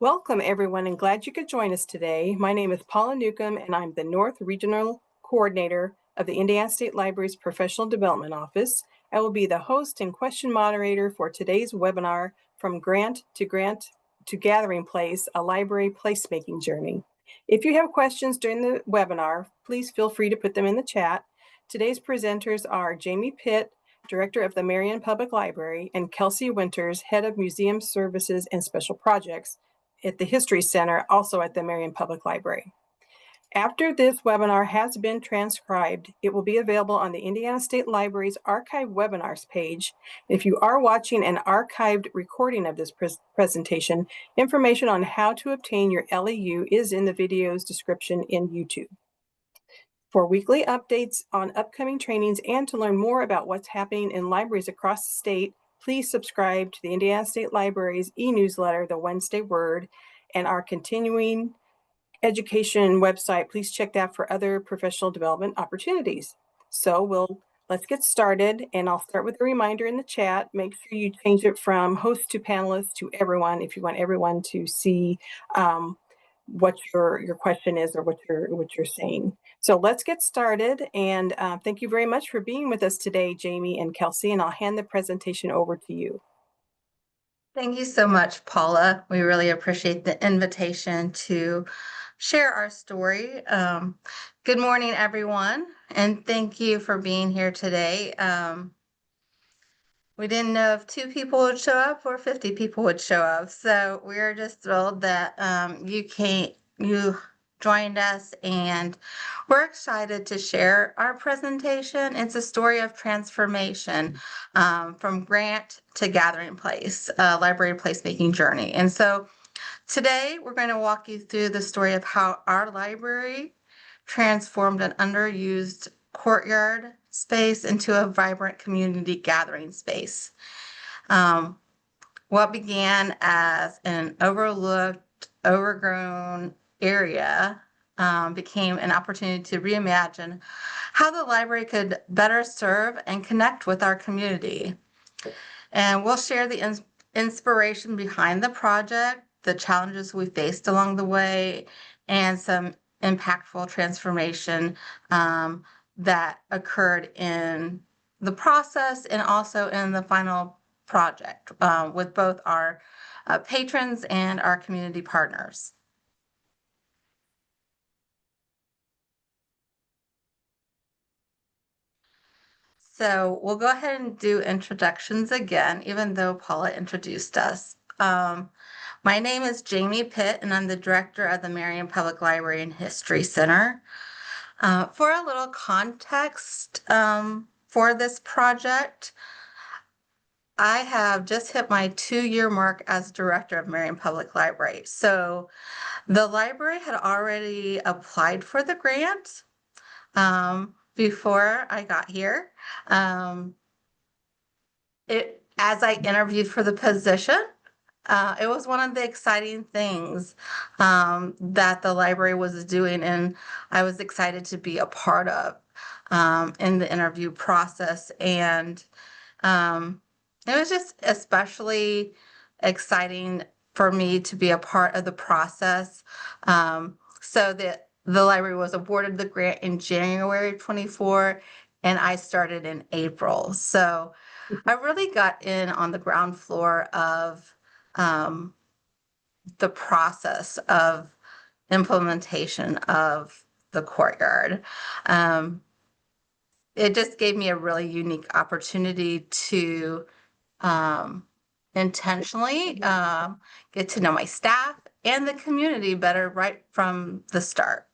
Welcome, everyone, and glad you could join us today. My name is Paula Newcomb, and I'm the North Regional Coordinator of the Indiana State Library's Professional Development Office. I will be the host and question moderator for today's webinar, From Grant to Gathering Place, a Library Placemaking Journey. If you have questions during the webinar, please feel free to put them in the chat. Today's presenters are Jaime Pitt, Director of the Marion Public Library, and Kelsey Winters, Head of Museum Services and Special Projects at the History Center, also at the Marion Public Library. After this webinar has been transcribed, it will be available on the Indiana State Library's Archive Webinars page. If you are watching an archived recording of this presentation, information on how to obtain your LEU is in the video's description in YouTube. For weekly updates on upcoming trainings and to learn more about what's happening in libraries across the state, please subscribe to the Indiana State Library's e-newsletter, The Wednesday Word, and our continuing education website. Please check that for other professional development opportunities. So let's get started, and I'll start with a reminder in the chat. Make sure you change it from host to panelist to everyone if you want everyone to see what your question is or what you're saying. So let's get started, and thank you very much for being with us today, Jaime and Kelsey, and I'll hand the presentation over to you. Thank you so much, Paula. We really appreciate the invitation to share our story. Good morning, everyone, and thank you for being here today. We didn't know if 2 people would show up or 50 people would show up, so we're just thrilled that you joined us, and we're excited to share our presentation. It's a story of transformation from grant to gathering place, library placemaking journey. And so today we're going to walk you through the story of how our library transformed an underused courtyard space into a vibrant community gathering space. What began as an overlooked, overgrown area became an opportunity to reimagine how the library could better serve and connect with our community. And we'll share the inspiration behind the project, the challenges we faced along the way, and some impactful transformation that occurred in the process and also in the final project with both our patrons and our community partners. So we'll go ahead and do introductions again, even though Paula introduced us. My name is Jaime Pitt, and I'm the director of the Marion Public Library and History Center. For a little context for this project, I have just hit my 2-year mark as director of Marion Public Library. So the library had already applied for the grant before I got here. As I interviewed for the position, it was one of the exciting things that the library was doing, and I was excited to be a part of in the interview process. And it was just especially exciting for me to be a part of the process. So that the library was awarded the grant in January 24, and I started in April. So I really got in on the ground floor of the process of implementation of the courtyard. It just gave me a really unique opportunity to intentionally get to know my staff and the community better right from the start.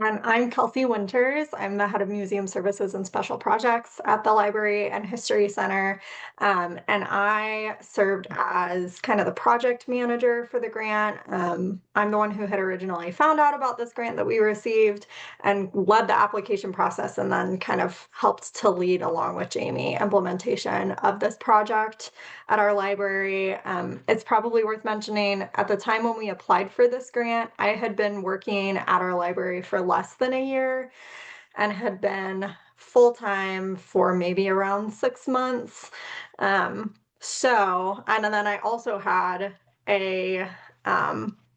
And I'm Kelsey Winters. I'm the head of Museum Services and Special Projects at the Library and History Center. And I served as kind of the project manager for the grant. I'm the one who had originally found out about this grant that we received and led the application process, and then kind of helped to lead along with Jaime implementation of this project at our library. It's probably worth mentioning, at the time when we applied for this grant, I had been working at our library for less than a year and had been full-time for maybe around 6 months. And then I also had a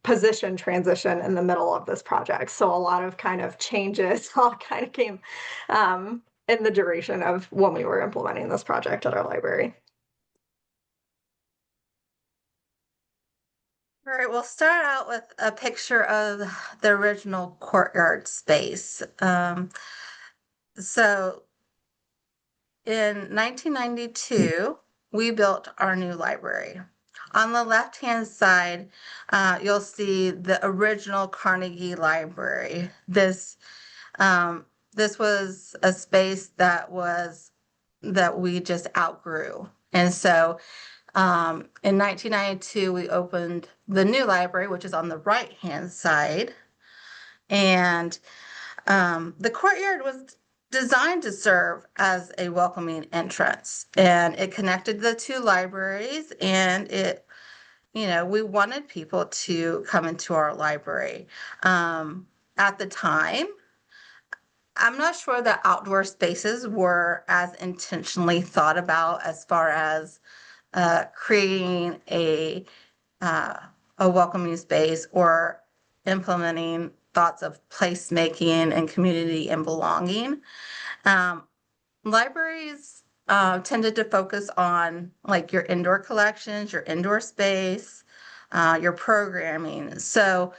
position transition in the middle of this project. So a lot of kind of changes all kind of came in the duration of when we were implementing this project at our library. All right, we'll start out with a picture of the original courtyard space. So in 1992, we built our new library. On the left-hand side, you'll see the original Carnegie Library. This was a space that we just outgrew. And so in 1992, we opened the new library, which is on the right-hand side. And the courtyard was designed to serve as a welcoming entrance, and it connected the two libraries, and we wanted people to come into our library. At the time, I'm not sure that outdoor spaces were as intentionally thought about as far as creating a welcoming space or implementing thoughts of placemaking and community and belonging. Libraries tended to focus on like your indoor collections, your indoor space, your programming. So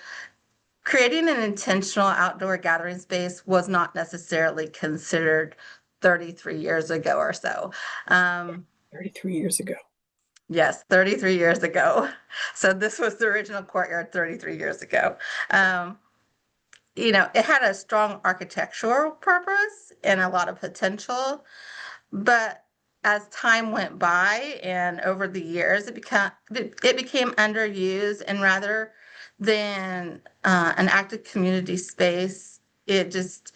creating an intentional outdoor gathering space was not necessarily considered 33 years ago or so. 33 years ago. Yes, 33 years ago. So this was the original courtyard 33 years ago. It had a strong architectural purpose and a lot of potential, but as time went by and over the years, it became underused, and rather than an active community space, it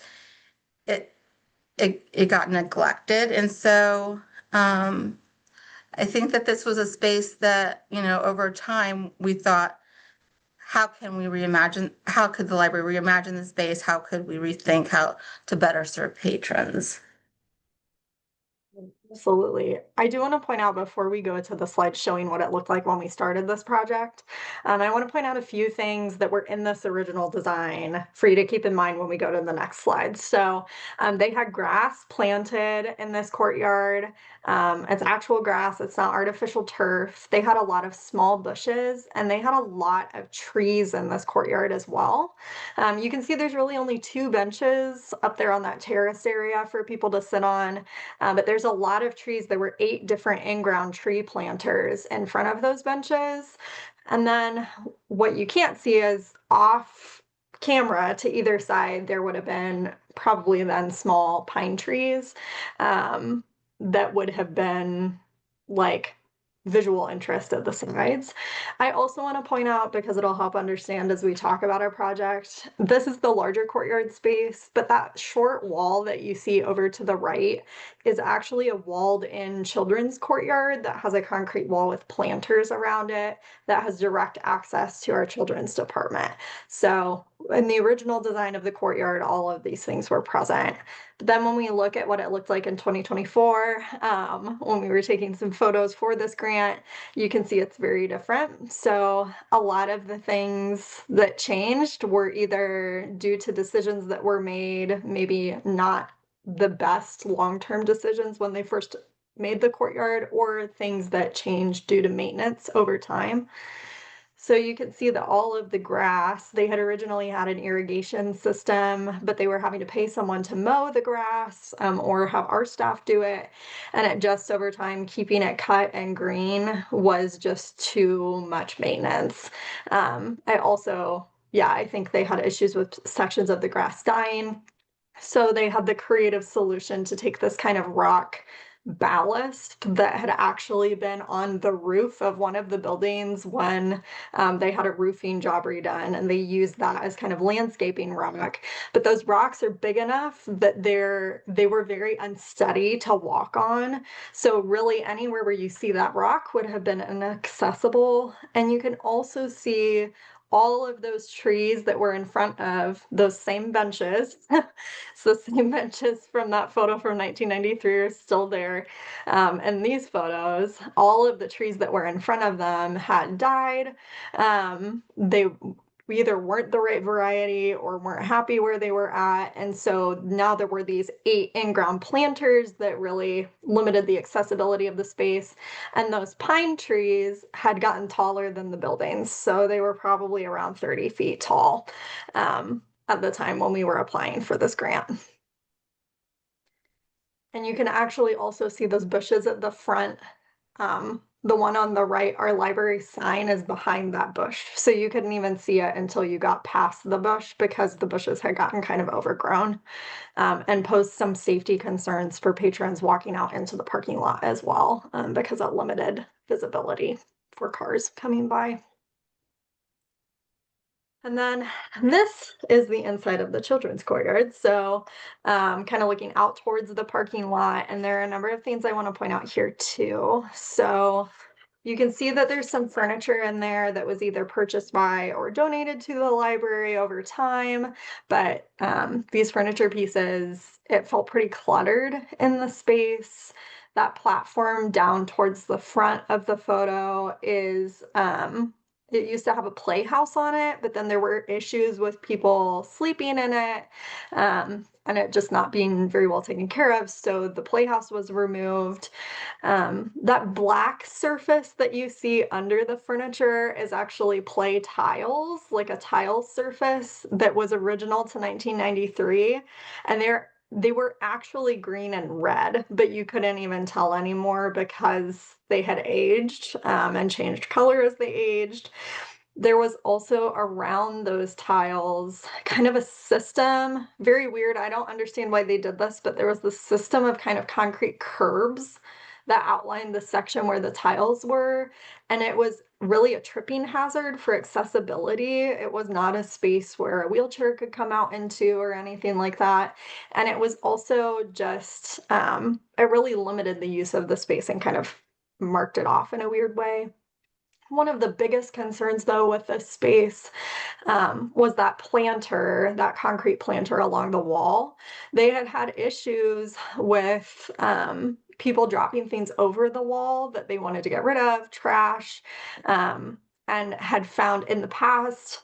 got neglected. And so I think that this was a space that, over time we thought, how could the library reimagine the space? How could we rethink how to better serve patrons? Absolutely. I do want to point out before we go to the slide showing what it looked like when we started this project, I want to point out a few things that were in this original design for you to keep in mind when we go to the next slide. So they had grass planted in this courtyard. It's actual grass. It's not artificial turf. They had a lot of small bushes, and they had a lot of trees in this courtyard as well. You can see there's really only 2 benches up there on that terrace area for people to sit on. But there's a lot of trees. There were 8 different in-ground tree planters in front of those benches. And then what you can't see is off camera to either side, there would have been probably then small pine trees that would have been like visual interest at the sides. I also want to point out, because it'll help understand as we talk about our project, this is the larger courtyard space, but that short wall that you see over to the right is actually a walled-in children's courtyard that has a concrete wall with planters around it that has direct access to our children's department. So in the original design of the courtyard, all of these things were present. But then when we look at what it looked like in 2024, when we were taking some photos for this grant, you can see it's very different. So a lot of the things that changed were either due to decisions that were made, maybe not the best long-term decisions when they first made the courtyard, or things that changed due to maintenance over time. So you can see that all of the grass, they had originally had an irrigation system, but they were having to pay someone to mow the grass or have our staff do it. And it just over time, keeping it cut and green was just too much maintenance. I think they had issues with sections of the grass dying. So they had the creative solution to take this kind of rock ballast that had actually been on the roof of one of the buildings when they had a roofing job redone, and they used that as kind of landscaping rock. But those rocks are big enough that they were very unsteady to walk on. So really anywhere where you see that rock would have been inaccessible. And you can also see all of those trees that were in front of those same benches, so the same benches from that photo from 1993 are still there. And these photos, all of the trees that were in front of them had died. They either weren't the right variety or weren't happy where they were at. And so now there were these 8 in-ground planters that really limited the accessibility of the space. And those pine trees had gotten taller than the buildings. So they were probably around 30 feet tall at the time when we were applying for this grant. And you can actually also see those bushes at the front. The one on the right, our library sign is behind that bush. So you couldn't even see it until you got past the bush because the bushes had gotten kind of overgrown and posed some safety concerns for patrons walking out into the parking lot as well because it limited visibility for cars coming by. And then this is the inside of the children's courtyard. So kind of looking out towards the parking lot. And there are a number of things I want to point out here too. So you can see that there's some furniture in there that was either purchased by or donated to the library over time. But these furniture pieces, it felt pretty cluttered in the space. That platform down towards the front of the photo is it used to have a playhouse on it, but then there were issues with people sleeping in it and it just not being very well taken care of. So the playhouse was removed. That black surface that you see under the furniture is actually play tiles, like a tile surface that was original to 1993. And they were actually green and red, but you couldn't even tell anymore because they had aged and changed color as they aged. There was also around those tiles kind of a system, very weird. I don't understand why they did this, but there was this system of kind of concrete curbs that outlined the section where the tiles were. And it was really a tripping hazard for accessibility. It was not a space where a wheelchair could come out into or anything like that. And it was also just, it really limited the use of the space and kind of marked it off in a weird way. One of the biggest concerns, though, with this space was that planter, that concrete planter along the wall. They had issues with people dropping things over the wall that they wanted to get rid of, trash, and had found in the past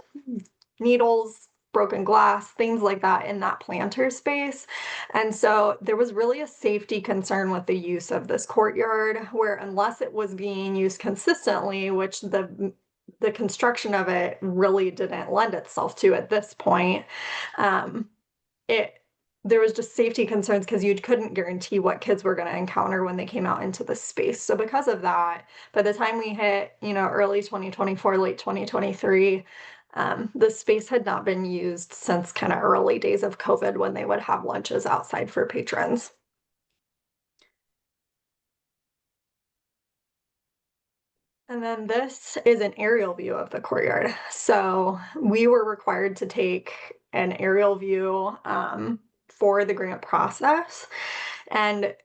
needles, broken glass, things like that in that planter space. And so there was really a safety concern with the use of this courtyard, where unless it was being used consistently, which the construction of it really didn't lend itself to at this point, there was just safety concerns because you couldn't guarantee what kids were going to encounter when they came out into the space. So because of that, by the time we hit, early 2024, late 2023, the space had not been used since kind of early days of COVID when they would have lunches outside for patrons. And then this is an aerial view of the courtyard. So we were required to take an aerial view for the grant process. And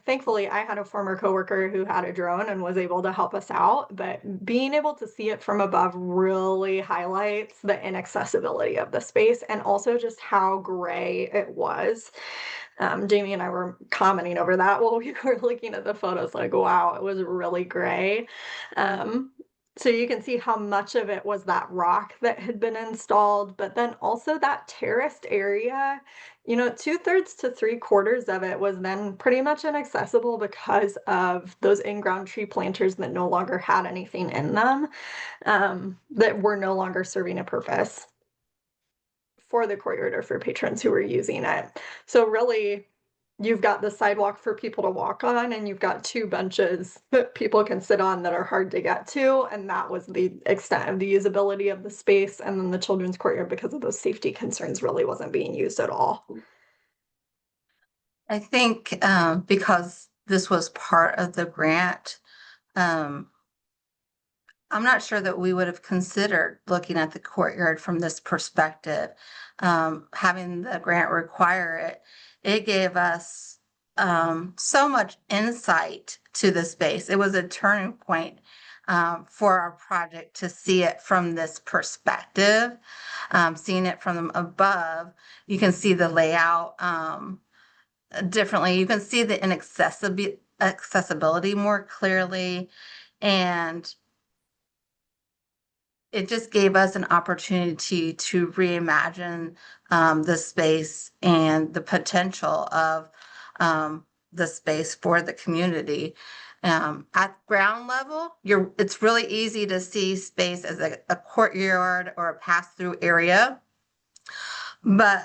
thankfully, I had a former coworker who had a drone and was able to help us out, but being able to see it from above really highlights the inaccessibility of the space and also just how gray it was. Jamie and I were commenting over that while we were looking at the photos, like, wow, it was really gray. So you can see how much of it was that rock that had been installed, but then also that terraced area, 2/3 to 3/4 of it was then pretty much inaccessible because of those in-ground tree planters that no longer had anything in them, that were no longer serving a purpose for the courtyard or for patrons who were using it. So really, you've got the sidewalk for people to walk on, and you've got 2 benches that people can sit on that are hard to get to, and that was the extent of the usability of the space. And then the children's courtyard, because of those safety concerns, really wasn't being used at all. I think because this was part of the grant, I'm not sure that we would have considered looking at the courtyard from this perspective. Having the grant require it, it gave us so much insight to the space. It was a turning point for our project to see it from this perspective. Seeing it from above, you can see the layout differently. You can see the accessibility more clearly, and it just gave us an opportunity to reimagine the space and the potential of the space for the community. At ground level, it's really easy to see space as a courtyard or a pass-through area. But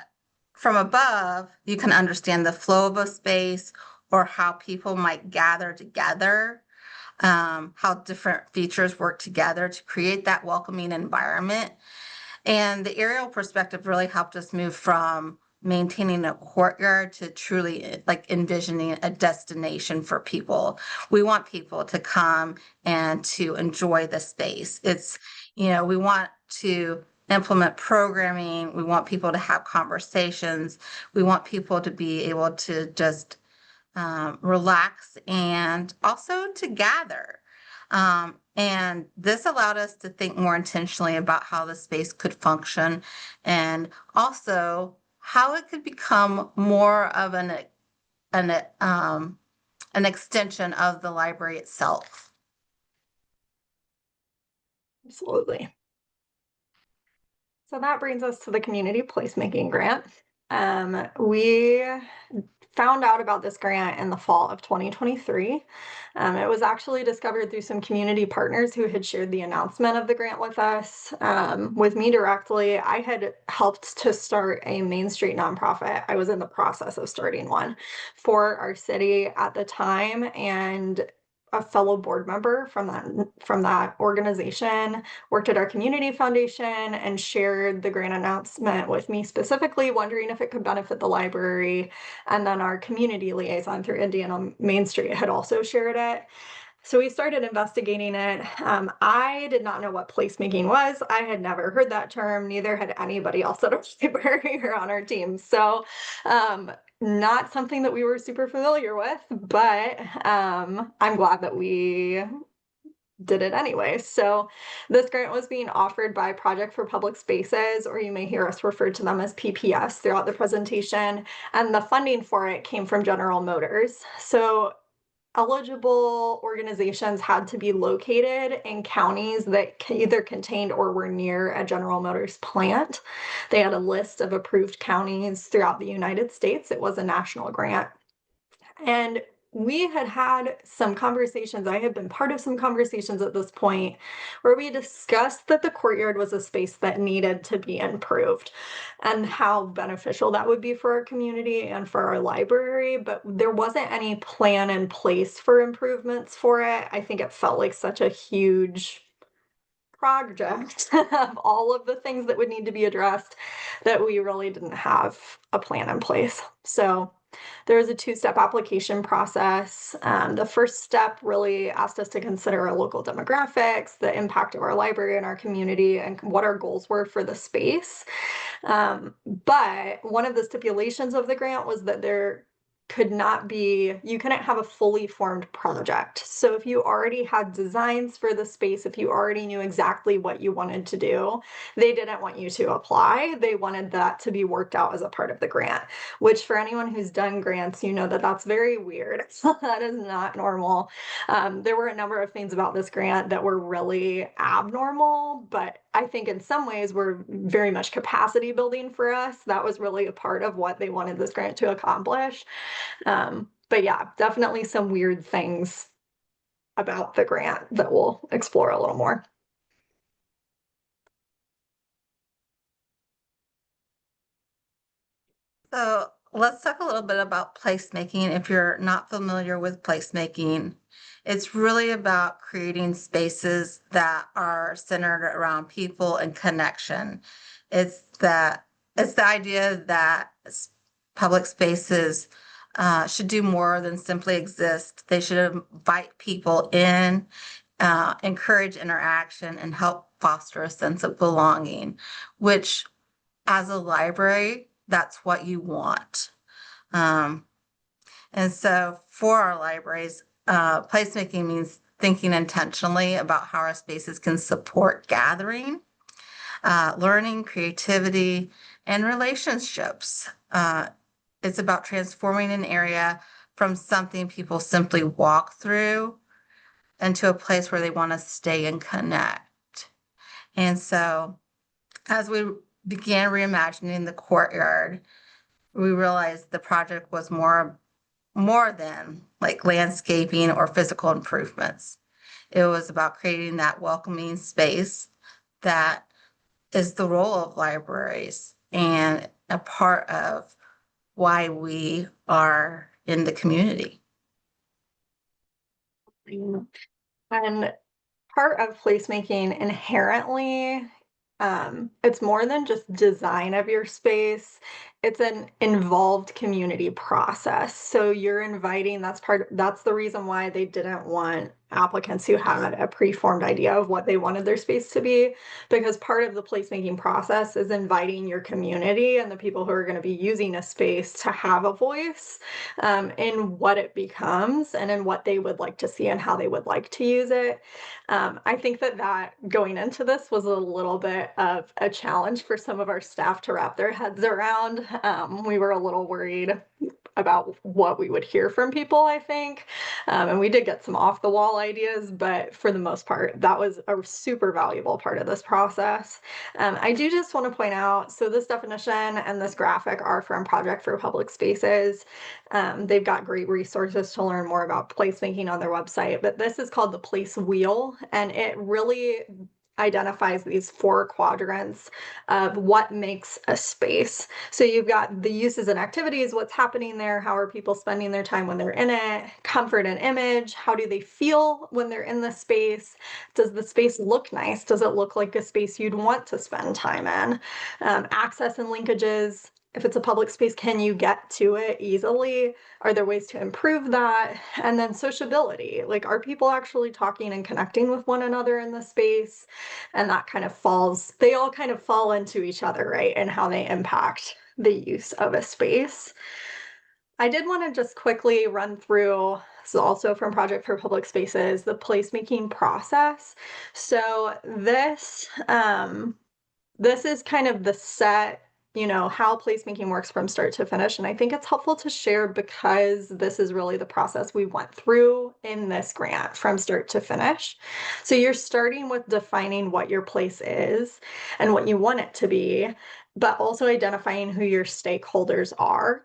from above, you can understand the flow of a space or how people might gather together, how different features work together to create that welcoming environment. And the aerial perspective really helped us move from maintaining a courtyard to truly like envisioning a destination for people. We want people to come and to enjoy the space. We want to implement programming. We want people to have conversations. We want people to be able to just relax and also to gather. And this allowed us to think more intentionally about how the space could function and also how it could become more of an extension of the library itself. Absolutely. So that brings us to the Community Placemaking Grant. We found out about this grant in the fall of 2023. It was actually discovered through some community partners who had shared the announcement of the grant with us. With me directly, I had helped to start a Main Street nonprofit. I was in the process of starting one for our city at the time, and a fellow board member from that organization worked at our community foundation and shared the grant announcement with me specifically, wondering if it could benefit the library. And then our community liaison through Indiana Main Street had also shared it. So we started investigating it. I did not know what placemaking was. I had never heard that term, neither had anybody else at our library or on our team. So not something that we were super familiar with, but I'm glad that we did it anyway. So this grant was being offered by Project for Public Spaces, or you may hear us refer to them as PPS throughout the presentation, and the funding for it came from General Motors. So eligible organizations had to be located in counties that either contained or were near a General Motors plant. They had a list of approved counties throughout the United States. It was a national grant. And we had some conversations. I had been part of some conversations at this point where we discussed that the courtyard was a space that needed to be improved and how beneficial that would be for our community and for our library, but there wasn't any plan in place for improvements for it. I think it felt like such a huge project of all of the things that would need to be addressed that we really didn't have a plan in place. So there was a two-step application process. The first step really asked us to consider our local demographics, the impact of our library and our community, and what our goals were for the space. But one of the stipulations of the grant was that you couldn't have a fully formed project. So if you already had designs for the space, if you already knew exactly what you wanted to do, they didn't want you to apply. They wanted that to be worked out as a part of the grant, which for anyone who's done grants, you know that that's very weird. That is not normal. There were a number of things about this grant that were really abnormal, but I think in some ways were very much capacity building for us. That was really a part of what they wanted this grant to accomplish. But yeah, definitely some weird things about the grant that we'll explore a little more. So let's talk a little bit about placemaking. If you're not familiar with placemaking, it's really about creating spaces that are centered around people and connection. It's the idea that public spaces should do more than simply exist. They should invite people in, encourage interaction, and help foster a sense of belonging, which as a library, that's what you want. And so for our libraries, placemaking means thinking intentionally about how our spaces can support gathering, learning, creativity, and relationships. It's about transforming an area from something people simply walk through into a place where they want to stay and connect. And so as we began reimagining the courtyard, we realized the project was more than like landscaping or physical improvements. It was about creating that welcoming space that is the role of libraries and a part of why we are in the community. And part of placemaking inherently, it's more than just design of your space. It's an involved community process. So you're inviting, that's the reason why they didn't want applicants who had a preformed idea of what they wanted their space to be, because part of the placemaking process is inviting your community and the people who are going to be using a space to have a voice in what it becomes and in what they would like to see and how they would like to use it. I think that going into this was a little bit of a challenge for some of our staff to wrap their heads around. We were a little worried about what we would hear from people, I think. And we did get some off the wall ideas, but for the most part, that was a super valuable part of this process. I do just want to point out, so this definition and this graphic are from Project for Public Spaces. They've got great resources to learn more about placemaking on their website, but this is called the Place Wheel, and it really identifies these 4 quadrants of what makes a space. So you've got the uses and activities, what's happening there, how are people spending their time when they're in it, comfort and image, how do they feel when they're in the space, does the space look nice, does it look like a space you'd want to spend time in, access and linkages. If it's a public space, can you get to it easily? Are there ways to improve that? And then sociability, like, are people actually talking and connecting with one another in the space? And that kind of they all kind of fall into each other, right? And how they impact the use of a space. I did want to just quickly run through, this is also from Project for Public Spaces, the placemaking process. So this is kind of the set, how placemaking works from start to finish. And I think it's helpful to share because this is really the process we went through in this grant from start to finish. So you're starting with defining what your place is and what you want it to be, but also identifying who your stakeholders are.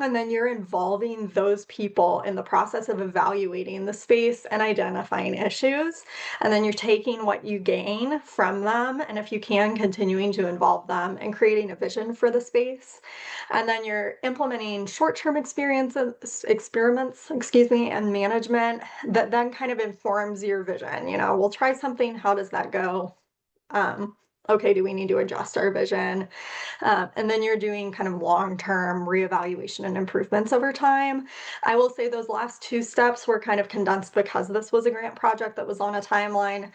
And then you're involving those people in the process of evaluating the space and identifying issues. And then you're taking what you gain from them, and if you can, continuing to involve them and creating a vision for the space. And then you're implementing short-term experiments, and management that then kind of informs your vision. We'll try something, how does that go? Okay, do we need to adjust our vision? And then you're doing kind of long-term reevaluation and improvements over time. I will say those last 2 steps were kind of condensed because this was a grant project that was on a timeline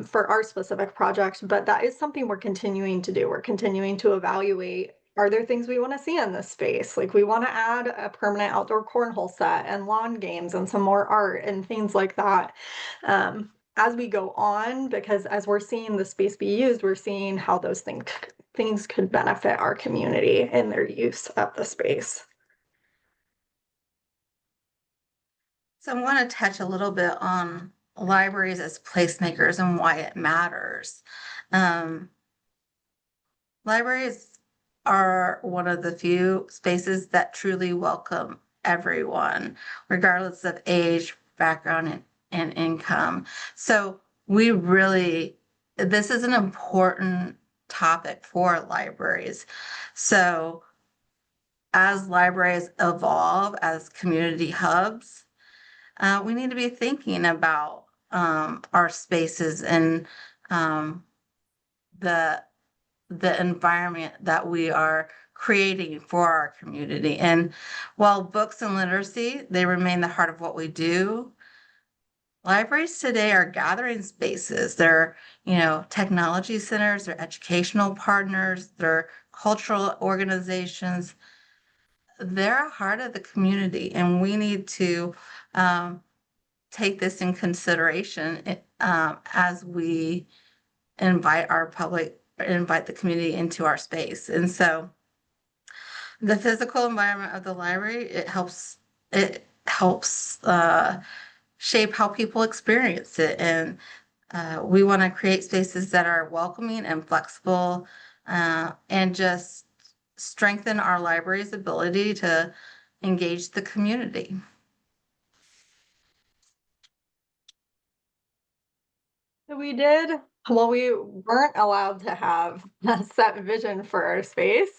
for our specific project, but that is something we're continuing to do. We're continuing to evaluate, are there things we want to see in this space? Like, we want to add a permanent outdoor cornhole set and lawn games and some more art and things like that. As we go on, because as we're seeing the space be used, we're seeing how those things could benefit our community in their use of the space. So I want to touch a little bit on libraries as placemakers and why it matters. Libraries are one of the few spaces that truly welcome everyone, regardless of age, background, and income. So this is an important topic for libraries. So as libraries evolve as community hubs, we need to be thinking about our spaces and the environment that we are creating for our community. And while books and literacy, they remain the heart of what we do, libraries today are gathering spaces. They're, technology centers, they're educational partners, they're cultural organizations. They're a heart of the community, and we need to take this in consideration as we invite the community into our space. And so the physical environment of the library, it helps shape how people experience it. And we want to create spaces that are welcoming and flexible, and just strengthen our library's ability to engage the community. We did. Well, we weren't allowed to have a set vision for our space,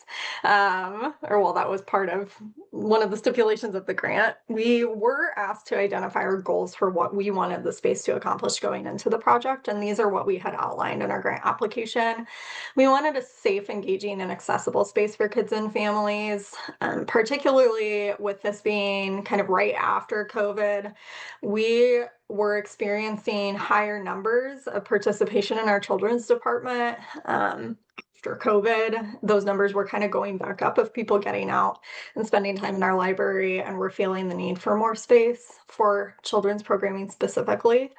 that was part of one of the stipulations of the grant. We were asked to identify our goals for what we wanted the space to accomplish going into the project, and these are what we had outlined in our grant application. We wanted a safe, engaging, and accessible space for kids and families, particularly with this being kind of right after COVID. We were experiencing higher numbers of participation in our children's department. After COVID, those numbers were kind of going back up of people getting out and spending time in our library, and we're feeling the need for more space for children's programming specifically.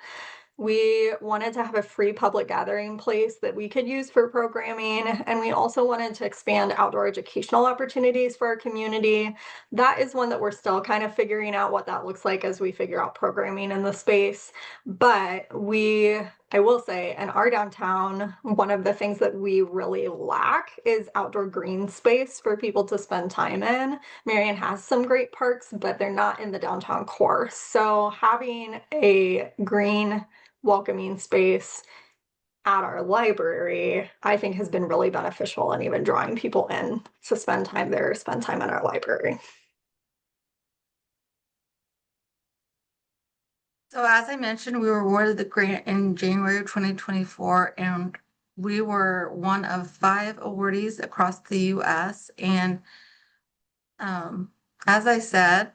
We wanted to have a free public gathering place that we could use for programming, and we also wanted to expand outdoor educational opportunities for our community. That is one that we're still kind of figuring out what that looks like as we figure out programming in the space. But I will say, in our downtown, one of the things that we really lack is outdoor green space for people to spend time in. Marion has some great parks, but they're not in the downtown core. So having a green, welcoming space at our library, I think, has been really beneficial, and even drawing people in to spend time there, spend time in our library. So as I mentioned, we were awarded the grant in January of 2024, and we were one of 5 awardees across the U.S. And as I said,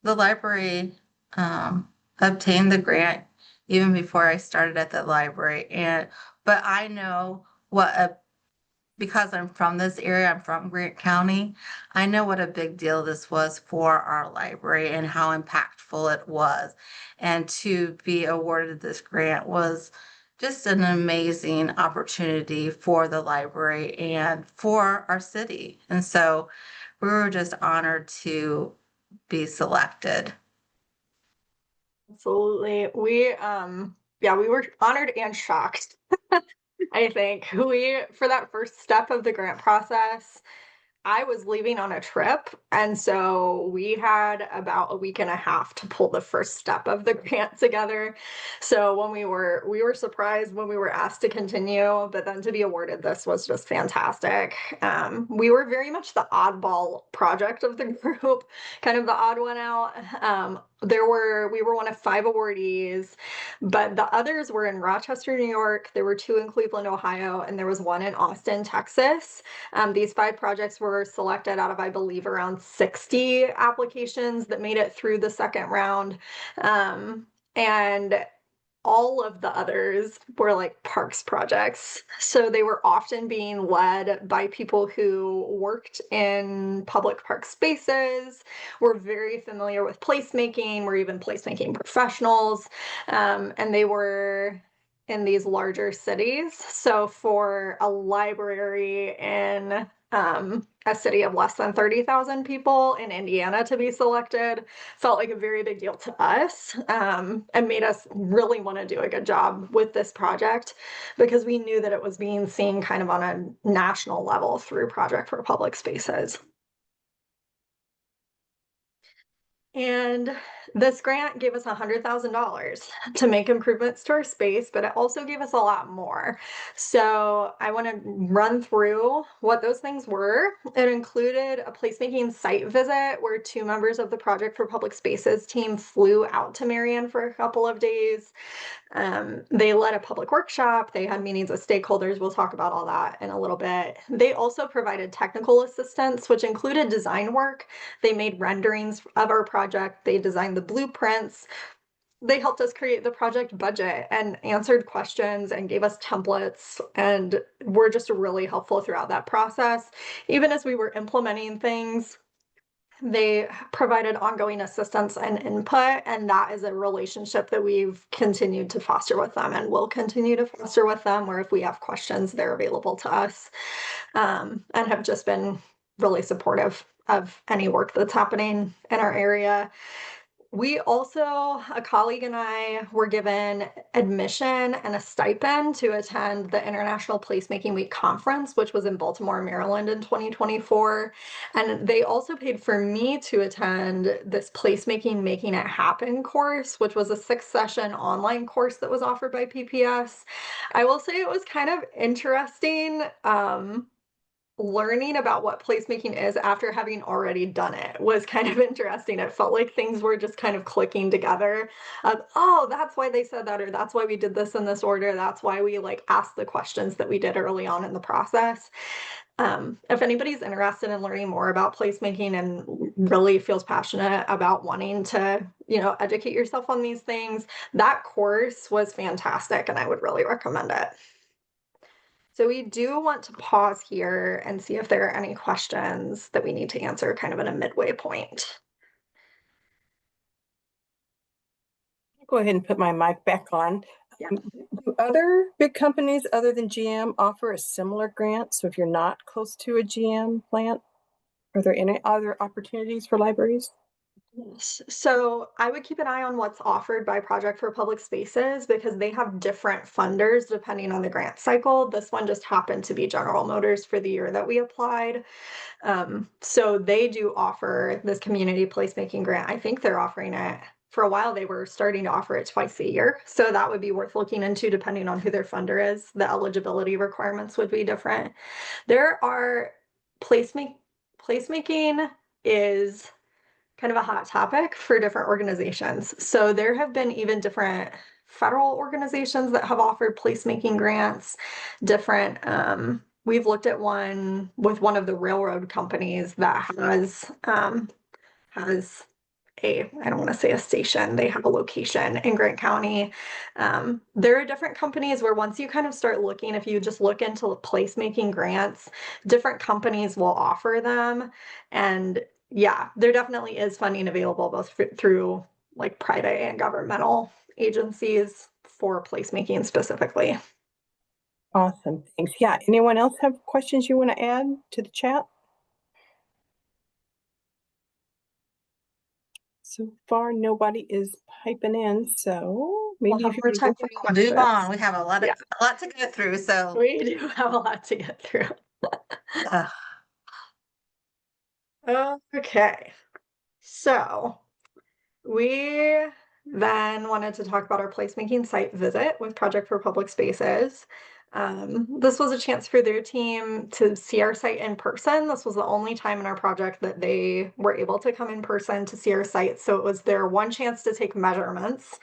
the library obtained the grant even before I started at the library. But I know because I'm from this area, I'm from Grant County, I know what a big deal this was for our library and how impactful it was. And to be awarded this grant was just an amazing opportunity for the library and for our city. And so we were just honored to be selected. Absolutely. We were honored and shocked. I think for that first step of the grant process, I was leaving on a trip, and so we had about a week and a half to pull the first step of the grant together. So when we were surprised when we were asked to continue, but then to be awarded this was just fantastic. We were very much the oddball project of the group, kind of the odd one out. We were one of 5 awardees, but the others were in Rochester, New York. There were 2 in Cleveland, Ohio, and there was 1 in Austin, Texas. These 5 projects were selected out of, I believe, around 60 applications that made it through the second round. And all of the others were like parks projects. So they were often being led by people who worked in public park spaces, were very familiar with placemaking, were even placemaking professionals, and they were in these larger cities. So for a library in a city of less than 30,000 people in Indiana to be selected felt like a very big deal to us, and made us really want to do a good job with this project, because we knew that it was being seen kind of on a national level through Project for Public Spaces. And this grant gave us $100,000 to make improvements to our space, but it also gave us a lot more. So I want to run through what those things were. It included a placemaking site visit where 2 members of the Project for Public Spaces team flew out to Marion for a couple of days. They led a public workshop. They had meetings with stakeholders. We'll talk about all that in a little bit. They also provided technical assistance, which included design work. They made renderings of our project. They designed the blueprints. They helped us create the project budget and answered questions and gave us templates, and were just really helpful throughout that process. Even as we were implementing things, They provided ongoing assistance and input, and that is a relationship that we've continued to foster with them and will continue to foster with them, where if we have questions, they're available to us, and have just been really supportive of any work that's happening in our area. We also, a colleague and I, were given admission and a stipend to attend the International Placemaking Week conference, which was in Baltimore, Maryland in 2024. And they also paid for me to attend this Placemaking Making It Happen course, which was a 6-session online course that was offered by PPS. I will say it was kind of interesting. Learning about what placemaking is after having already done it was kind of interesting. It felt like things were just kind of clicking together of, oh, that's why they said that, or that's why we did this in this order. That's why we like asked the questions that we did early on in the process. If anybody's interested in learning more about placemaking and really feels passionate about wanting to, educate yourself on these things, that course was fantastic and I would really recommend it. So we do want to pause here and see if there are any questions that we need to answer kind of at a midway point. Go ahead and put my mic back on. Yeah. Do other big companies other than GM offer a similar grant? So if you're not close to a GM plant, are there any other opportunities for libraries? So I would keep an eye on what's offered by Project for Public Spaces because they have different funders depending on the grant cycle. This one just happened to be General Motors for the year that we applied. So they do offer this community placemaking grant. I think they're offering it. For a while, they were starting to offer it twice a year. So that would be worth looking into depending on who their funder is. The eligibility requirements would be different. There are placemaking is kind of a hot topic for different organizations. So there have been even different federal organizations that have offered placemaking grants, different, we've looked at one with one of the railroad companies that has I don't want to say a station, they have a location in Grant County. There are different companies where once you kind of start looking, if you just look into placemaking grants, different companies will offer them. And yeah, there definitely is funding available both through like private and governmental agencies for placemaking specifically. Awesome, thanks. Yeah, anyone else have questions you want to add to the chat? So far, nobody is piping in, so maybe if you more time for questions. Move on. We have a lot to go through. So we do have a lot to get through. Okay, so we then wanted to talk about our placemaking site visit with Project for Public Spaces. This was a chance for their team to see our site in person. This was the only time in our project that they were able to come in person to see our site. So it was their one chance to take measurements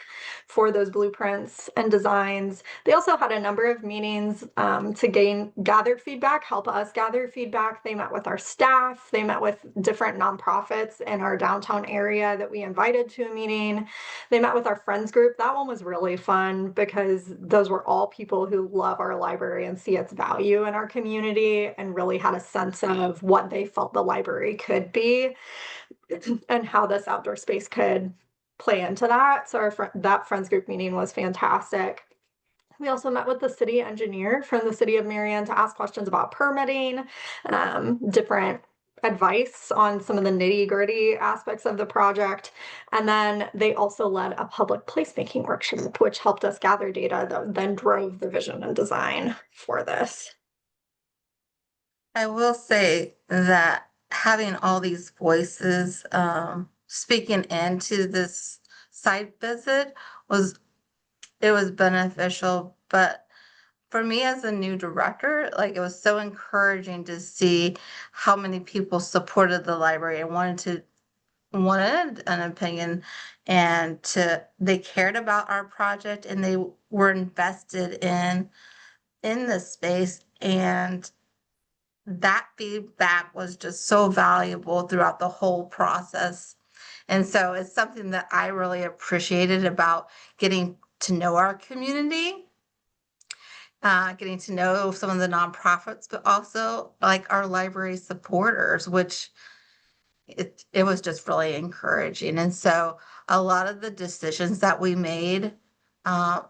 for those blueprints and designs. They also had a number of meetings to gather feedback, help us gather feedback. They met with our staff. They met with different nonprofits in our downtown area that we invited to a meeting. They met with our friends group. That one was really fun because those were all people who love our library and see its value in our community and really had a sense of what they felt the library could be and how this outdoor space could play into that. So that friends group meeting was fantastic. We also met with the city engineer from the city of Marion to ask questions about permitting, different advice on some of the nitty-gritty aspects of the project. And then they also led a public placemaking workshop, which helped us gather data that then drove the vision and design for this. I will say that having all these voices speaking into this site visit was beneficial, but for me as a new director, like it was so encouraging to see how many people supported the library and wanted an opinion, and they cared about our project and they were invested in the space, and that feedback was just so valuable throughout the whole process. And so it's something that I really appreciated about getting to know our community, getting to know some of the nonprofits, but also like our library supporters, which it was just really encouraging. And so a lot of the decisions that we made uh,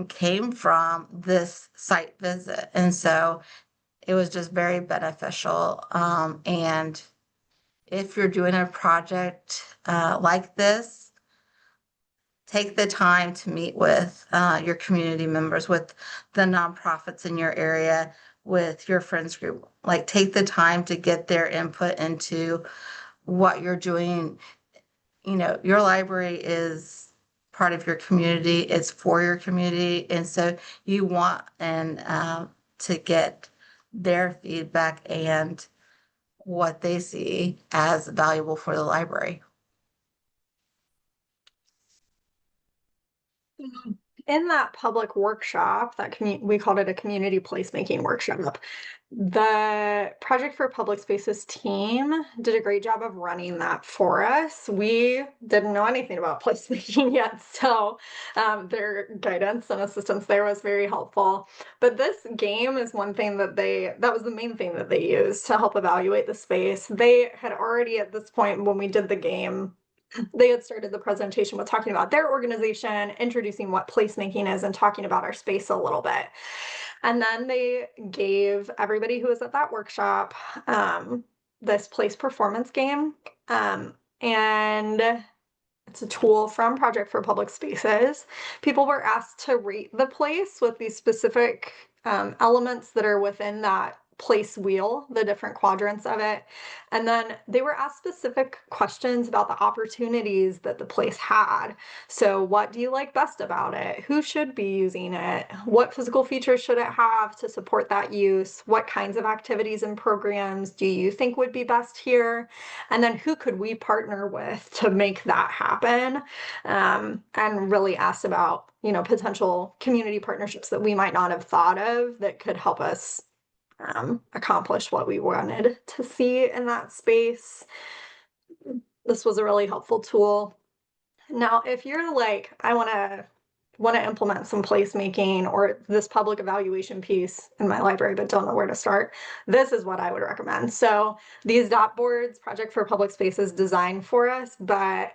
came from this site visit. And so it was just very beneficial. And if you're doing a project like this, take the time to meet with your community members, with the nonprofits in your area, with your friends group. Like, take the time to get their input into what you're doing. You know, your library is part of your community, it's for your community. And so you want to get their feedback and what they see as valuable for the library. In that public workshop, we called it a community placemaking workshop. The Project for Public Spaces team did a great job of running that for us. We didn't know anything about placemaking yet, so their guidance and assistance there was very helpful. But this game is one thing that was the main thing that they used to help evaluate the space. They had already, at this point, when we did the game, they had started the presentation with talking about their organization, introducing what placemaking is, and talking about our space a little bit. And then they gave everybody who was at that workshop this place performance game. And it's a tool from Project for Public Spaces. People were asked to rate the place with these specific elements that are within that place wheel, the different quadrants of it. And then they were asked specific questions about the opportunities that the place had. So what do you like best about it? Who should be using it? What physical features should it have to support that use? What kinds of activities and programs do you think would be best here? And then who could we partner with to make that happen? And really asked about, potential community partnerships that we might not have thought of that could help us accomplish what we wanted to see in that space. This was a really helpful tool. Now, if you're like, I want to implement some placemaking or this public evaluation piece in my library, but don't know where to start, this is what I would recommend. So these dot boards, Project for Public Spaces, designed for us, but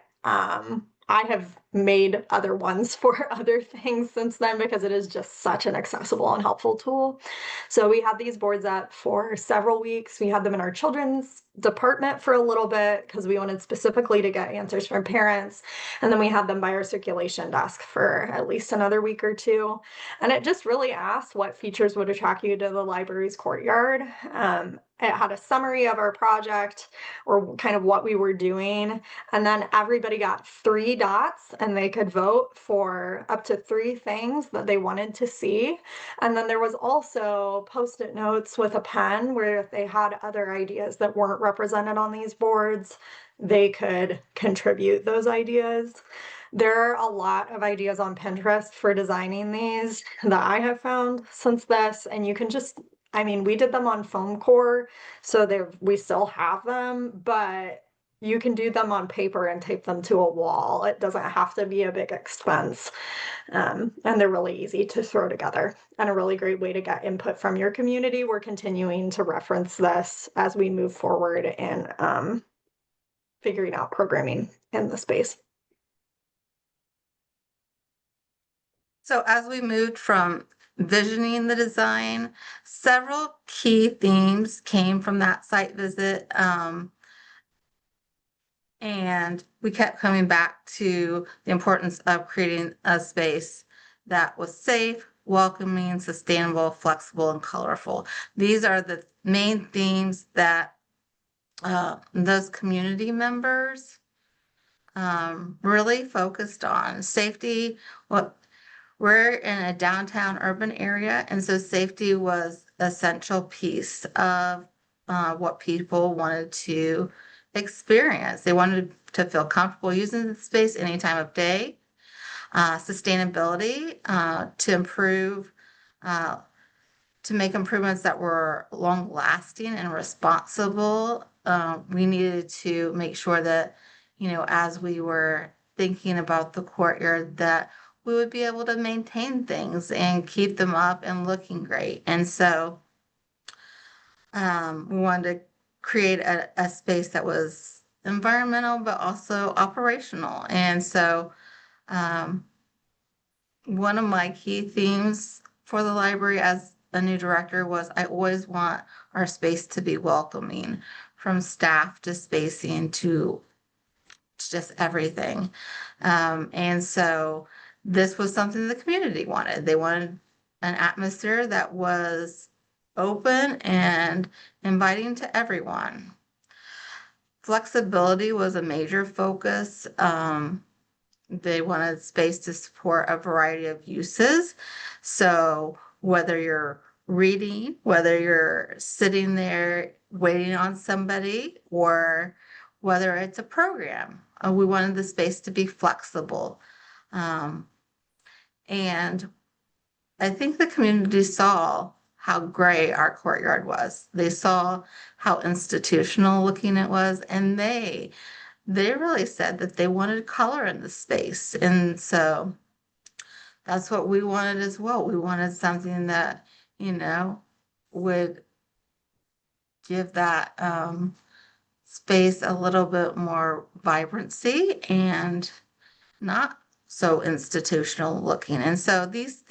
I have made other ones for other things since then because it is just such an accessible and helpful tool. So we had these boards up for several weeks. We had them in our children's department for a little bit because we wanted specifically to get answers from parents. And then we had them by our circulation desk for at least another week or two. And it just really asked what features would attract you to the library's courtyard. It had a summary of our project or kind of what we were doing. And then everybody got 3 dots and they could vote for up to 3 things that they wanted to see. And then there was also Post-it notes with a pen where if they had other ideas that weren't represented on these boards, they could contribute those ideas. There are a lot of ideas on Pinterest for designing these that I have found since this, and you can just, we did them on foam core, so we still have them, but you can do them on paper and tape them to a wall. It doesn't have to be a big expense. And they're really easy to throw together and a really great way to get input from your community. We're continuing to reference this as we move forward in figuring out programming in the space. So as we moved from visioning the design, several key themes came from that site visit. And we kept coming back to the importance of creating a space that was safe, welcoming, sustainable, flexible, and colorful. These are the main themes that those community members really focused on. Safety, we're in a downtown urban area, and so safety was an essential piece of what people wanted to experience. They wanted to feel comfortable using the space any time of day. Sustainability, to improve, to make improvements that were long lasting and responsible. We needed to make sure that, as we were thinking about the courtyard, that we would be able to maintain things and keep them up and looking great. And so we wanted to create a space that was environmental but also operational. And so one of my key themes for the library as a new director was I always want our space to be welcoming, from staff to spacing to just everything. And so this was something the community wanted. They wanted an atmosphere that was open and inviting to everyone. Flexibility was a major focus. They wanted space to support a variety of uses. So whether you're reading, whether you're sitting there waiting on somebody, or whether it's a program, we wanted the space to be flexible. And I think the community saw how gray our courtyard was. They saw how institutional looking it was, and they really said that they wanted color in the space. And so that's what we wanted as well. We wanted something that, would give that space a little bit more vibrancy and not so institutional looking. And so these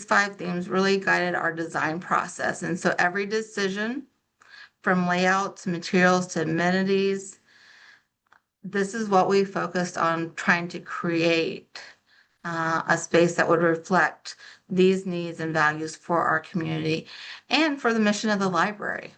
5 themes really guided our design process. And so every decision, from layout to materials to amenities, this is what we focused on, trying to create a space that would reflect these needs and values for our community and for the mission of the library.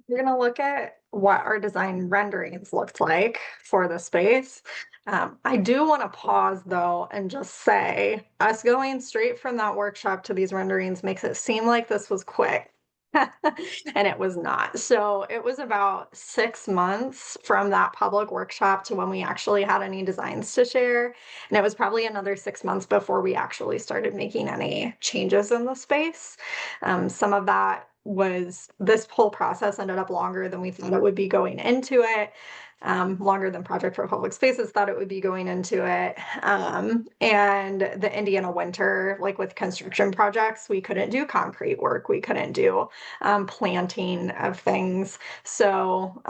We're going to look at what our design renderings looked like for the space. I do want to pause though and just say, us going straight from that workshop to these renderings makes it seem like this was quick. And it was not. So it was about 6 months from that public workshop to when we actually had any designs to share. And it was probably another 6 months before we actually started making any changes in the space. Some of that was, this whole process ended up longer than we thought it would be going into it. Longer than Project for Public Spaces thought it would be going into it. And the Indiana winter, like with construction projects, we couldn't do concrete work. We couldn't do planting of things. So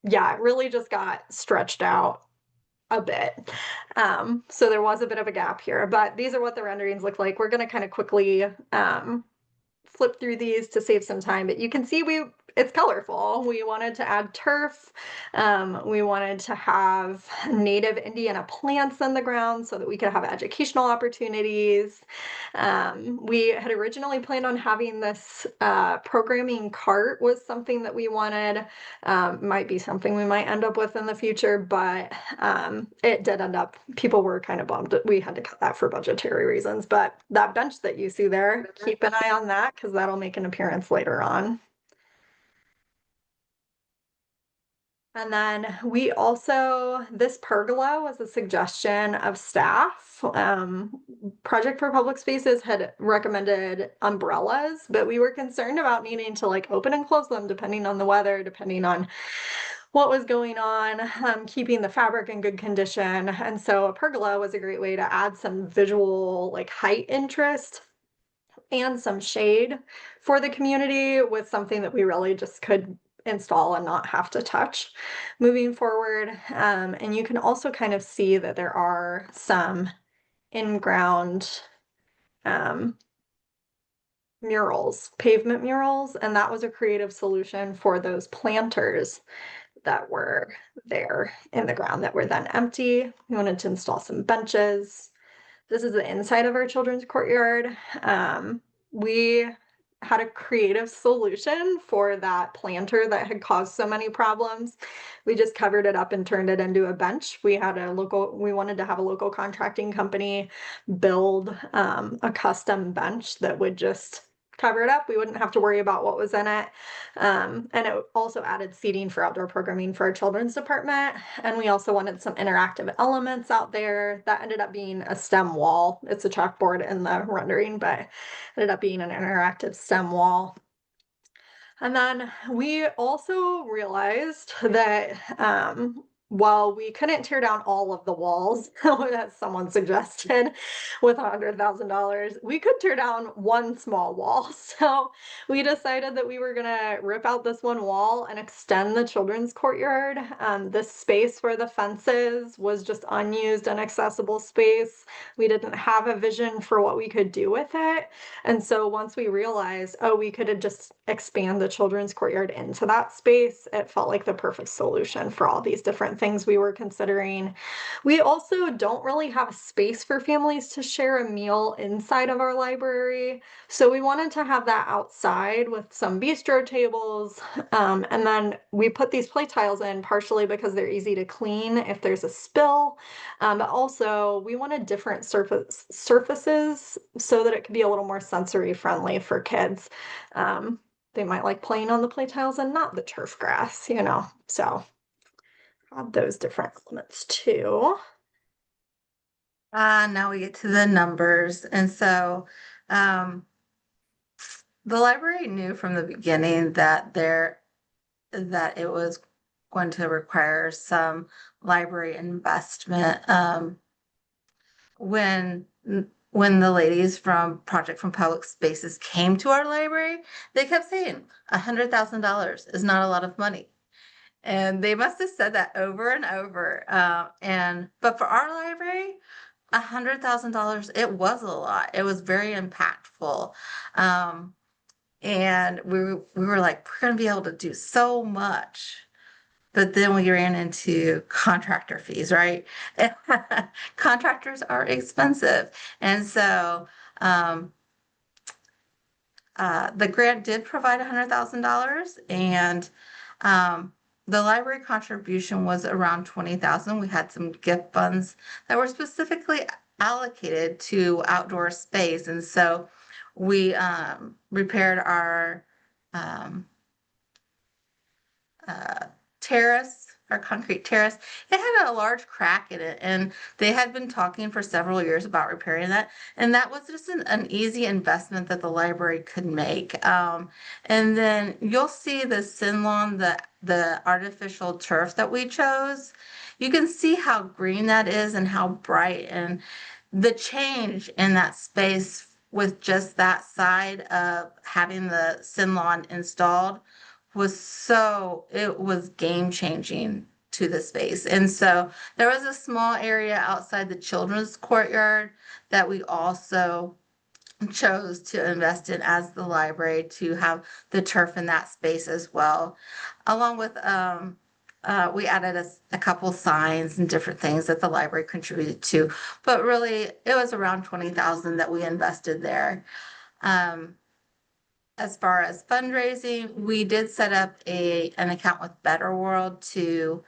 yeah, it really just got stretched out a bit. So there was a bit of a gap here, but these are what the renderings look like. We're going to kind of quickly flip through these to save some time, but you can see it's colorful. We wanted to add turf. We wanted to have native Indiana plants in the ground so that we could have educational opportunities. We had originally planned on having this programming cart was something that we wanted. Might be something we might end up with in the future, but it did end up, people were kind of bummed we had to cut that for budgetary reasons. But that bench that you see there, keep an eye on that because that'll make an appearance later on. And then we also, this pergola was a suggestion of staff. Project for Public Spaces had recommended umbrellas, but we were concerned about needing to like open and close them depending on the weather, depending on what was going on, keeping the fabric in good condition. And so a pergola was a great way to add some visual like height interest and some shade for the community with something that we really just could install and not have to touch moving forward. And you can also kind of see that there are some in-ground murals, pavement murals, and that was a creative solution for those planters that were there in the ground that were then empty. We wanted to install some benches. This is the inside of our children's courtyard. We had a creative solution for that planter that had caused so many problems. We just covered it up and turned it into a bench. We wanted to have a local contracting company build a custom bench that would just cover it up. We wouldn't have to worry about what was in it. And it also added seating for outdoor programming for our children's department. And we also wanted some interactive elements out there. That ended up being a STEM wall. It's a chalkboard in the rendering, but ended up being an interactive STEM wall. And then we also realized that while we couldn't tear down all of the walls, as someone suggested, with $100,000, we could tear down one small wall. So we decided that we were gonna rip out this one wall and extend the children's courtyard. This space where the fence is was just unused, inaccessible space. We didn't have a vision for what we could do with it. And so once we realized, oh, we could just expand the children's courtyard into that space, it felt like the perfect solution for all these different things we were considering. We also don't really have a space for families to share a meal inside of our library. So we wanted to have that outside with some bistro tables. And then we put these play tiles in partially because they're easy to clean if there's a spill. But also we wanted different surfaces so that it could be a little more sensory friendly for kids. They might like playing on the play tiles and not the turf grass, you know, so add those different elements too. Now we get to the numbers. And so the library knew from the beginning that it was going to require some library investment. When the ladies from Project from Public Spaces came to our library, they kept saying $100,000 is not a lot of money. And they must have said that over and over. But for our library, $100,000, it was a lot. It was very impactful. And we were like, we're going to be able to do so much. But then we ran into contractor fees, right? Contractors are expensive. And so the grant did provide $100,000, and the library contribution was around $20,000. We had some gift funds that were specifically allocated to outdoor space. And so we repaired our terrace, our concrete terrace. It had a large crack in it, and they had been talking for several years about repairing that. And that was just an easy investment that the library could make. And then you'll see the sin lawn, the artificial turf that we chose. You can see how green that is and how bright, and the change in that space with just that side of having the sin lawn installed it was game changing to the space. And so there was a small area outside the children's courtyard that we also chose to invest in as the library, to have the turf in that space as well, along with we added a couple signs and different things that the library contributed to, but really it was around $20,000 that we invested there. As far as fundraising, we did set up an account with Better World to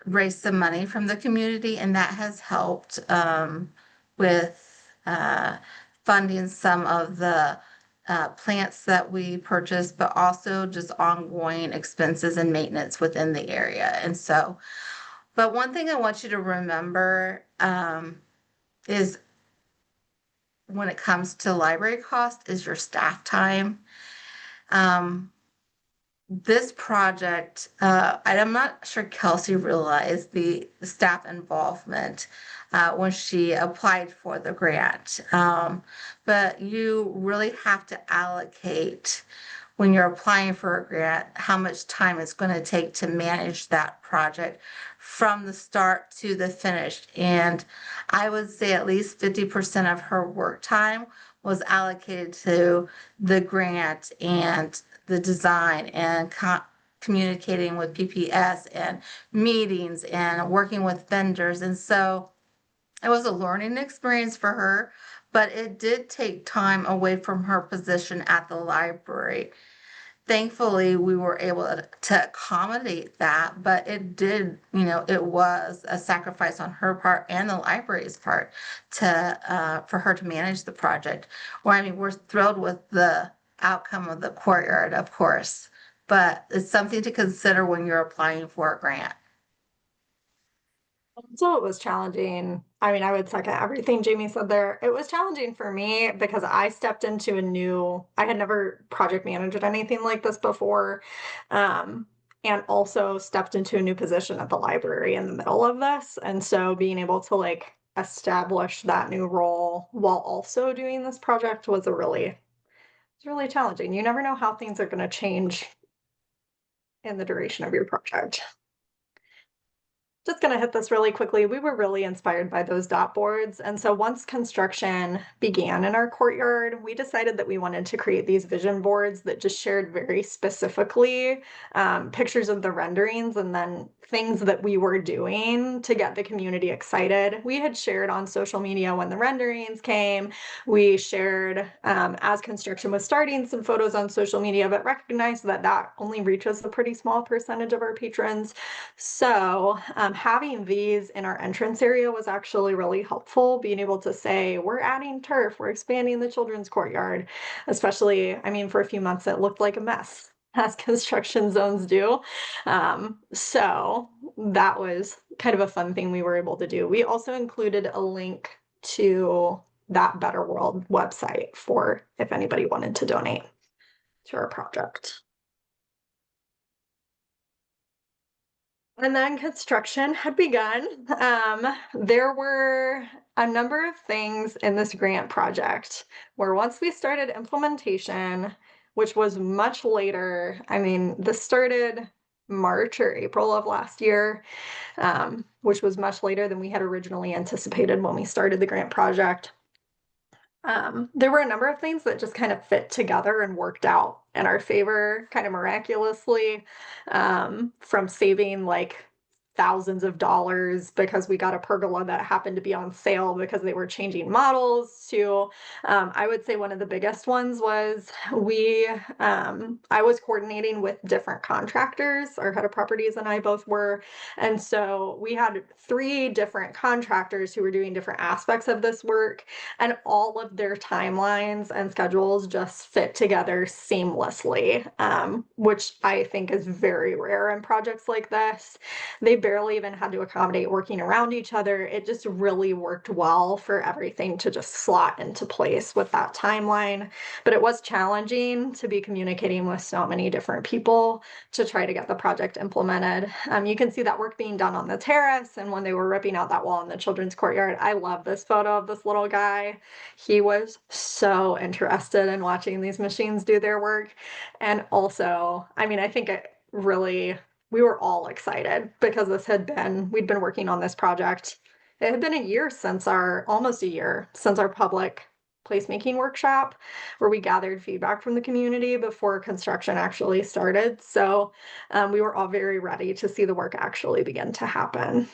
raise some money from the community, and that has helped with funding some of the plants that we purchased, but also just ongoing expenses and maintenance within the area. And so, but one thing I want you to remember is when it comes to library cost is your staff time. This project, I'm not sure Kelsey realized the staff involvement when she applied for the grant. But you really have to allocate, when you're applying for a grant, how much time it's going to take to manage that project from the start to the finish. And I would say at least 50% of her work time was allocated to the grant and the design and communicating with PPS and meetings and working with vendors. And so it was a learning experience for her, but it did take time away from her position at the library. Thankfully, we were able to accommodate that, but it did, it was a sacrifice on her part and the library's part for her to manage the project. Well, I mean, we're thrilled with the outcome of the courtyard, of course, but it's something to consider when you're applying for a grant. So it was challenging. I mean, I would second everything Jamie said there. It was challenging for me because I stepped into I had never project managed anything like this before. and also stepped into a new position at the library in the middle of this. And so being able to like establish that new role while also doing this project was it's really challenging. You never know how things are going to change in the duration of your project. Just going to hit this really quickly. We were really inspired by those dot boards. And so once construction began in our courtyard, we decided that we wanted to create these vision boards that just shared very specifically pictures of the renderings and then things that we were doing to get the community excited. We had shared on social media when the renderings came. We shared as construction was starting some photos on social media, but recognized that that only reaches a pretty small percentage of our patrons. So having these in our entrance area was actually really helpful, being able to say, we're adding turf, we're expanding the children's courtyard, especially, I mean, for a few months it looked like a mess, as construction zones do. So that was kind of a fun thing we were able to do. We also included a link to that Better World website for if anybody wanted to donate to our project. And then construction had begun. There were a number of things in this grant project where once we started implementation, which was much later, I mean, this started March or April of last year, which was much later than we had originally anticipated when we started the grant project. There were a number of things that just kind of fit together and worked out in our favor, kind of miraculously, from saving like thousands of dollars because we got a pergola that happened to be on sale because they were changing models to, I would say one of the biggest ones was I was coordinating with different contractors. Our head of properties and I both were. And so we had 3 different contractors who were doing different aspects of this work, and all of their timelines and schedules just fit together seamlessly, which I think is very rare in projects like this. They barely even had to accommodate working around each other. It just really worked well for everything to just slot into place with that timeline. But it was challenging to be communicating with so many different people to try to get the project implemented. You can see that work being done on the terrace and when they were ripping out that wall in the children's courtyard. I love this photo of this little guy. He was so interested in watching these machines do their work. And also, I mean, I think it really, we were all excited because we'd been working on this project. It had been almost a year since our public placemaking workshop where we gathered feedback from the community before construction actually started. So we were all very ready to see the work actually begin to happen.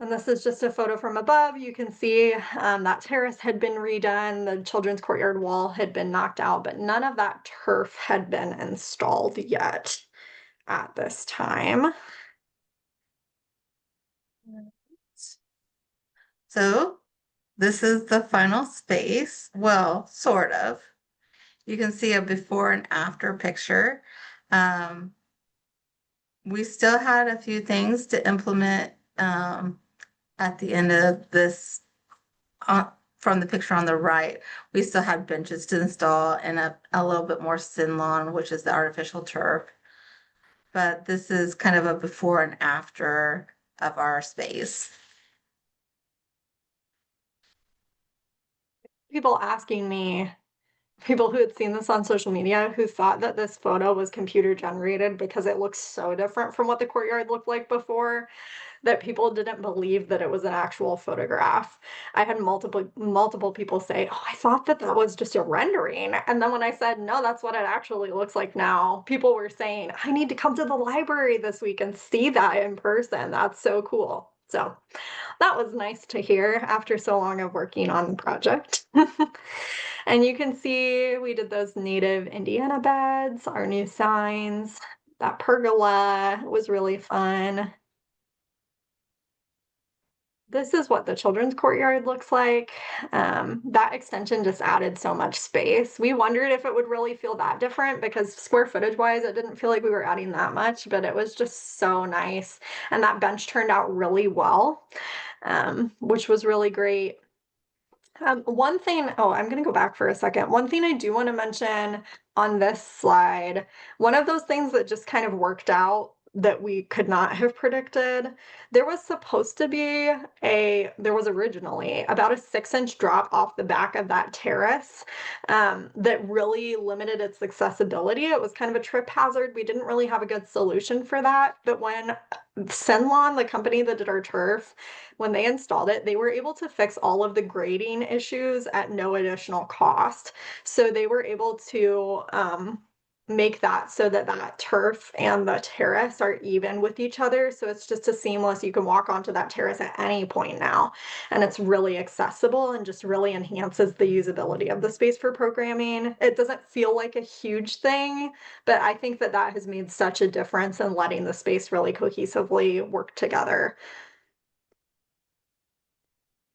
And this is just a photo from above. You can see that terrace had been redone. The children's courtyard wall had been knocked out, but none of that turf had been installed yet at this time. So this is the final space. Well, sort of. You can see a before and after picture. We still had a few things to implement at the end of this. From the picture on the right, we still had benches to install and a little bit more sin lawn, which is the artificial turf. But this is kind of a before and after of our space. People asking me, people who had seen this on social media who thought that this photo was computer generated because it looks so different from what the courtyard looked like before, that people didn't believe that it was an actual photograph. I had multiple people say, oh, I thought that was just a rendering. And then when I said, no, that's what it actually looks like now, people were saying, I need to come to the library this week and see that in person. That's so cool. So that was nice to hear after so long of working on the project. And you can see we did those native Indiana beds, our new signs, that pergola was really fun. This is what the children's courtyard looks like. That extension just added so much space. We wondered if it would really feel that different because square footage wise, it didn't feel like we were adding that much, but it was just so nice. And that bench turned out really well, which was really great. One thing, oh, I'm going to go back for a second. One thing I do want to mention on this slide, one of those things that just kind of worked out that we could not have predicted, there was supposed to be there was originally about a 6-inch drop off the back of that terrace that really limited its accessibility. It was kind of a trip hazard. We didn't really have a good solution for that. But when Senlon, the company that did our turf, when they installed it, they were able to fix all of the grading issues at no additional cost. So they were able to make that so that that turf and the terrace are even with each other. So it's just a seamless, you can walk onto that terrace at any point now. And it's really accessible and just really enhances the usability of the space for programming. It doesn't feel like a huge thing, but I think that that has made such a difference in letting the space really cohesively work together.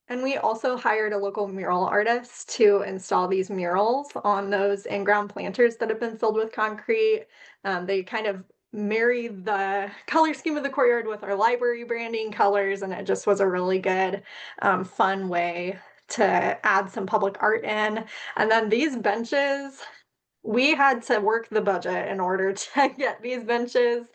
And we also hired a local mural artist to install these murals on those in-ground planters that have been filled with concrete. They kind of marry the color scheme of the courtyard with our library branding colors, and it just was a really good, fun way to add some public art in. And then these benches, we had to work the budget in order to get these benches.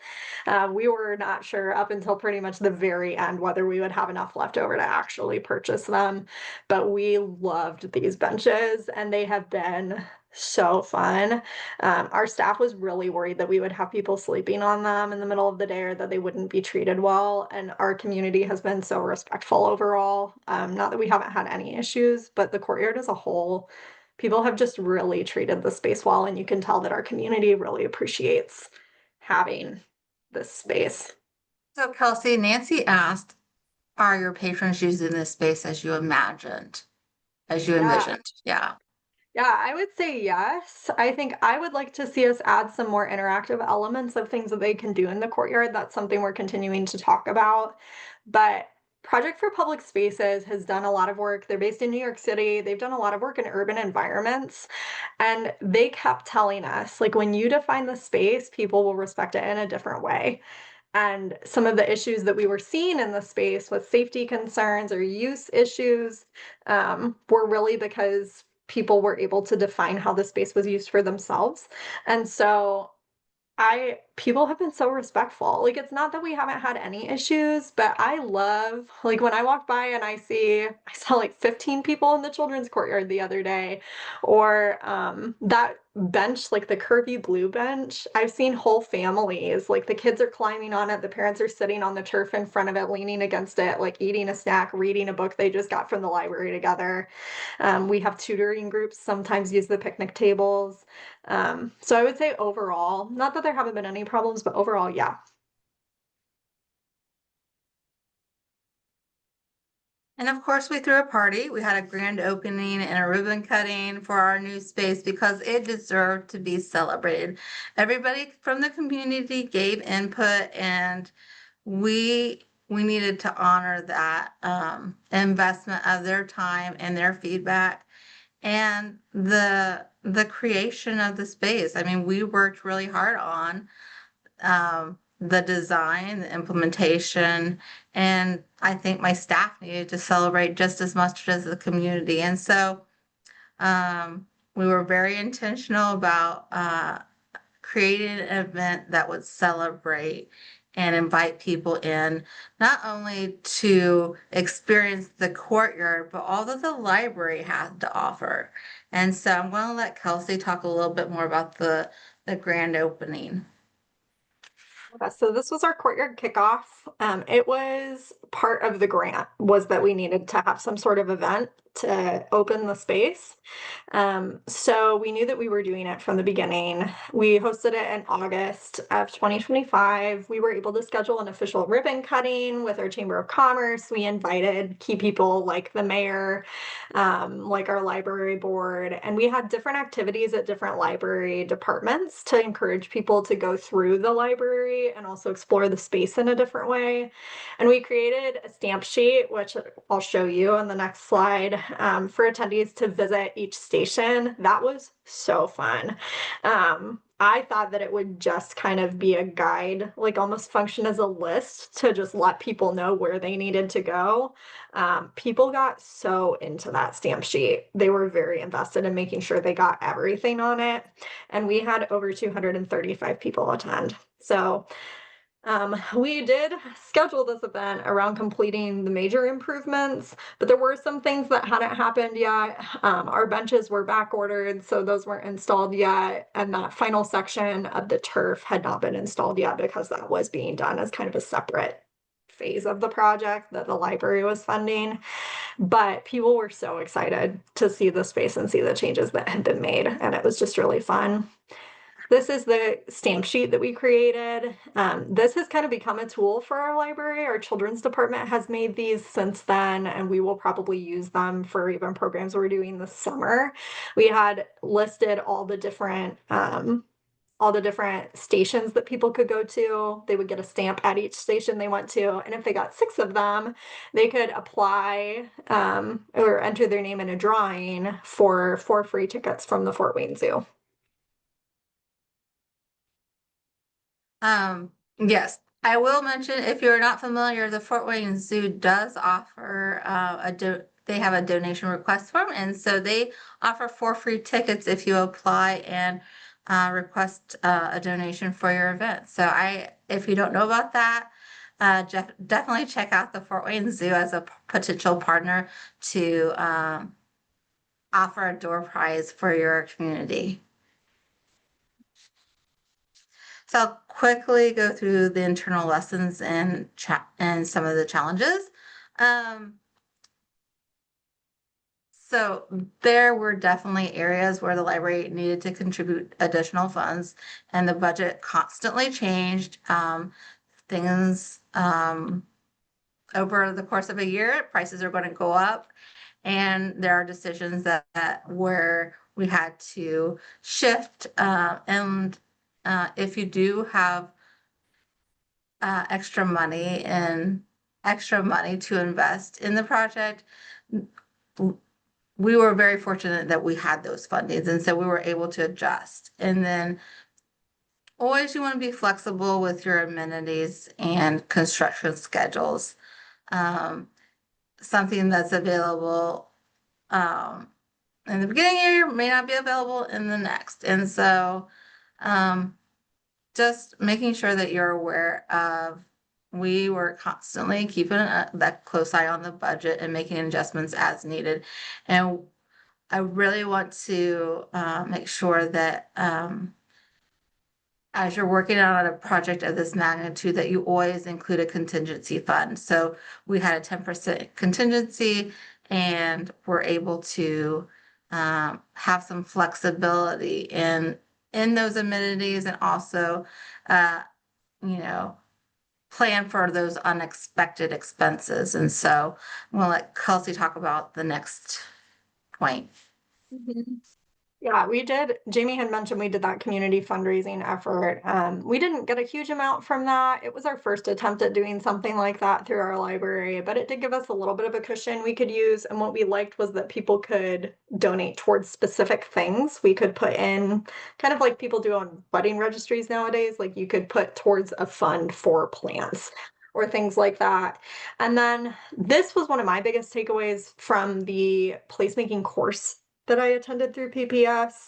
We were not sure up until pretty much the very end whether we would have enough left over to actually purchase them. But we loved these benches and they have been so fun. Our staff was really worried that we would have people sleeping on them in the middle of the day or that they wouldn't be treated well. And our community has been so respectful overall. Not that we haven't had any issues, but the courtyard as a whole, people have just really treated the space well, and you can tell that our community really appreciates having this space. So Kelsey, Nancy asked, are your patrons using this space as you imagined, as you Yeah. envisioned? Yeah. Yeah, I would say yes. I think I would like to see us add some more interactive elements of things that they can do in the courtyard. That's something we're continuing to talk about. But Project for Public Spaces has done a lot of work. They're based in New York City. They've done a lot of work in urban environments. And they kept telling us, like, when you define the space, people will respect it in a different way. And some of the issues that we were seeing in the space with safety concerns or use issues were really because people were able to define how the space was used for themselves. And so people have been so respectful. Like, it's not that we haven't had any issues, but I love, like, when I walk by and I saw like 15 people in the children's courtyard the other day, or that bench, like the curvy blue bench, I've seen whole families, like the kids are climbing on it, the parents are sitting on the turf in front of it, leaning against it, like eating a snack, reading a book they just got from the library together. We have tutoring groups sometimes use the picnic tables. So I would say overall, not that there haven't been any problems, but overall, yeah. And of course, we threw a party. We had a grand opening and a ribbon cutting for our new space because it deserved to be celebrated. Everybody from the community gave input, and we needed to honor that investment of their time and their feedback and the creation of the space. I mean, we worked really hard on the design, the implementation, and I think my staff needed to celebrate just as much as the community. And so we were very intentional about creating an event that would celebrate and invite people in, not only to experience the courtyard, but all that the library has to offer. And so I'm going to let Kelsey talk a little bit more about the grand opening. So this was our courtyard kickoff. It was part of the grant was that we needed to have some sort of event to open the space. So we knew that we were doing it from the beginning. We hosted it in August of 2025. We were able to schedule an official ribbon cutting with our Chamber of Commerce. We invited key people like the mayor, like our library board, and we had different activities at different library departments to encourage people to go through the library and also explore the space in a different way. And we created a stamp sheet, which I'll show you on the next slide, for attendees to visit each station. That was so fun. I thought that it would just kind of be a guide, like almost function as a list to just let people know where they needed to go. People got so into that stamp sheet. They were very invested in making sure they got everything on it. And we had over 235 people attend. So we did schedule this event around completing the major improvements, but there were some things that hadn't happened yet. Our benches were back ordered, so those weren't installed yet. And that final section of the turf had not been installed yet because that was being done as kind of a separate phase of the project that the library was funding. But people were so excited to see the space and see the changes that had been made, and it was just really fun. This is the stamp sheet that we created. This has kind of become a tool for our library. Our children's department has made these since then, and we will probably use them for even programs we're doing this summer. We had listed all the different stations that people could go to. They would get a stamp at each station they went to, and if they got 6 of them, they could apply or enter their name in a drawing for 4 free tickets from the Fort Wayne Zoo. Yes, I will mention, if you're not familiar, the Fort Wayne Zoo does offer they have a donation request form, and so they offer 4 free tickets if you apply and request a donation for your event. So if you don't know about that, definitely check out the Fort Wayne Zoo as a potential partner to offer a door prize for your community. So I'll quickly go through the internal lessons and some of the challenges. So there were definitely areas where the library needed to contribute additional funds, and the budget constantly changed. Things over the course of a year, prices are going to go up, and there are decisions that where we had to shift. And if you do have extra money to invest in the project, we were very fortunate that we had those fundings, and so we were able to adjust. And then always you want to be flexible with your amenities and construction schedules. Something that's available in the beginning of the year may not be available in the next. And so just making sure that you're aware of, we were constantly keeping that close eye on the budget and making adjustments as needed. And I really want to make sure that as you're working on a project of this magnitude, that you always include a contingency fund. So we had a 10% contingency, and we're able to have some flexibility in those amenities, and also, plan for those unexpected expenses. And so I'm gonna let Kelsey talk about the next point. Mhm. Yeah, we did. Jamie had mentioned we did that community fundraising effort. We didn't get a huge amount from that. It was our first attempt at doing something like that through our library, but it did give us a little bit of a cushion we could use. And what we liked was that people could donate towards specific things. We could put in kind of like people do on wedding registries nowadays, like you could put towards a fund for plants or things like that. And then this was one of my biggest takeaways from the placemaking course that I attended through PPS,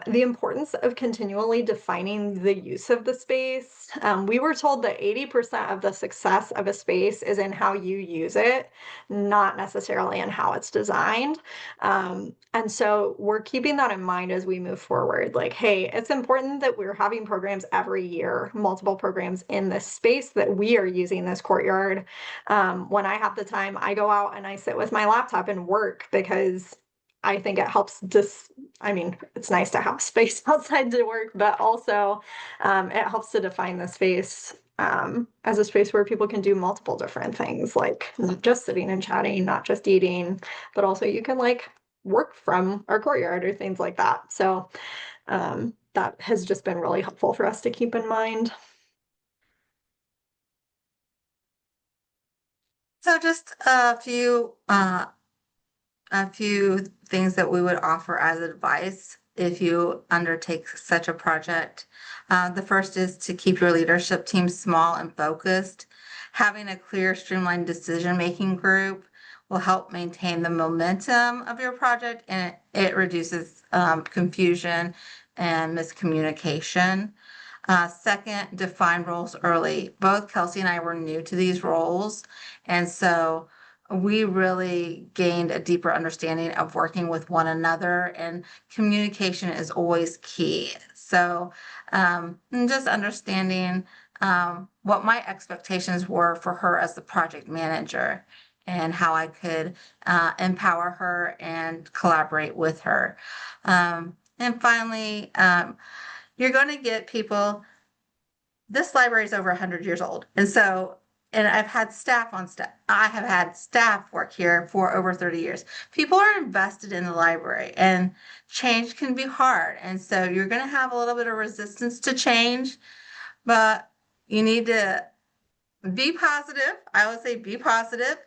the importance of continually defining the use of the space. We were told that 80% of the success of a space is in how you use it, not necessarily in how it's designed. And so we're keeping that in mind as we move forward. Like, hey, it's important that we're having programs every year, multiple programs in this space, that we are using this courtyard. When I have the time, I go out and I sit with my laptop and work, because I think it helps it's nice to have space outside to work, but also it helps to define the space as a space where people can do multiple different things, like not just sitting and chatting, not just eating, but also you can like work from our courtyard or things like that. So that has just been really helpful for us to keep in mind. So just a few things that we would offer as advice if you undertake such a project. The first is to keep your leadership team small and focused. Having a clear, streamlined decision-making group will help maintain the momentum of your project, and it reduces confusion and miscommunication. Second, define roles early. Both Kelsey and I were new to these roles, and so we really gained a deeper understanding of working with one another, and communication is always key. So and just understanding what my expectations were for her as the project manager and how I could empower her and collaborate with her. And finally, you're going to get people. This library is over 100 years old. And so, and I've had staff on staff. I have had staff work here for over 30 years. People are invested in the library, and change can be hard. And so you're going to have a little bit of resistance to change, but you need to be positive. I would say be positive